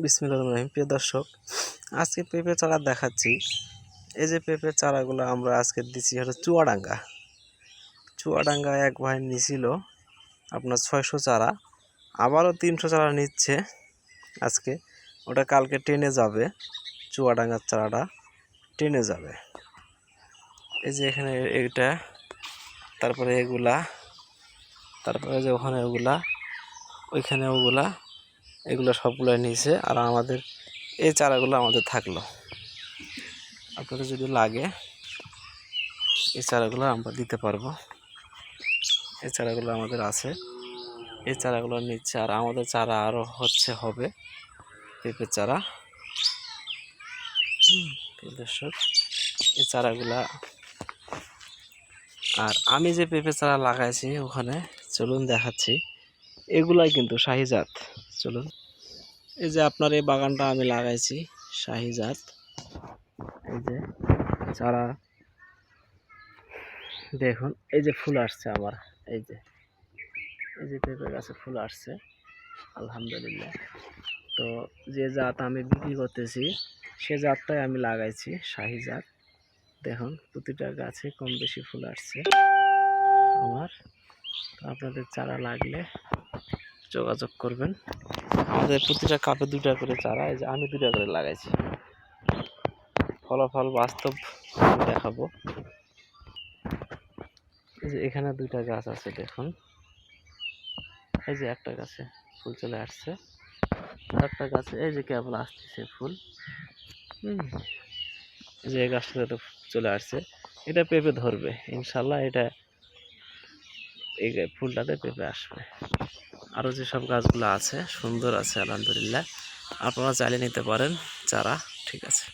বিসমিল্লাহির রহমানির রহিম। প্রিয় দর্শক, আজকে পেঁপে চারা দেখাচ্ছি। এই যে পেঁপের চারাগুলো আমরা আজকে দিচ্ছি হলো চুয়াডাঙ্গা এক ভাই নিছিল আপনার 600 চারা, আবারও 300 চারা নিচ্ছে আজকে। ওটা কালকে ট্রেনে যাবে, চুয়াডাঙ্গার চারাটা ট্রেনে যাবে। এই যে এখানে এটা, তারপরে এগুলা, তারপরে যে ওখানে ওইখানে এগুলো সবগুলো নিয়েছে। আর আমাদের এই চারাগুলো আমাদের থাকলো, আপনাদের যদি লাগে এই চারাগুলো আমরা দিতে পারবো। এই চারাগুলো আমাদের আছে, এই চারাগুলো নিচ্ছে। আর আমাদের চারা আরও হবে পেঁপের চারা। দর্শক, এই চারাগুলা, আর আমি যে পেঁপে চারা লাগাইছি ওখানে চলুন দেখাচ্ছি। এগুলাই কিন্তু শাহিজাত। চলুন, এই যে আপনার এই বাগানটা আমি লাগাইছি শাহিজাত। এই যে চারা দেখুন, এই যে ফুল আসছে আমার, এই যে পেঁপে গাছে ফুল আসছে আলহামদুলিল্লাহ। তো যে জাত আমি বিক্রি করতেছি সে জাতটাই আমি লাগাইছি শাহিজাত। দেখুন প্রতিটা গাছে কম বেশি ফুল আসছে আমার। আপনাদের চারা লাগলে যোগাযোগ করবেন। আমাদের প্রতিটা কাপে 2টা করে চারা, এই যে আমি 2টা করে লাগাইছি। ফলাফল বাস্তব দেখাবো। এই যে এখানে 2টা গাছ আছে দেখুন, এই যে একটা গাছে ফুল চলে আসছে, আর একটা গাছে এই যে কেবল আসতেছে ফুল। এই যে এই গাছটাতে তো চলে আসছে। এটা পেঁপে ধরবে ইনশাল্লাহ, এই ফুলটাতে পেঁপে আসবে। আরও যেসব গাছগুলো আছে সুন্দর আছে আলহামদুলিল্লাহ, আপনারা চালিয়ে নিতে পারেন চারা। ঠিক আছে।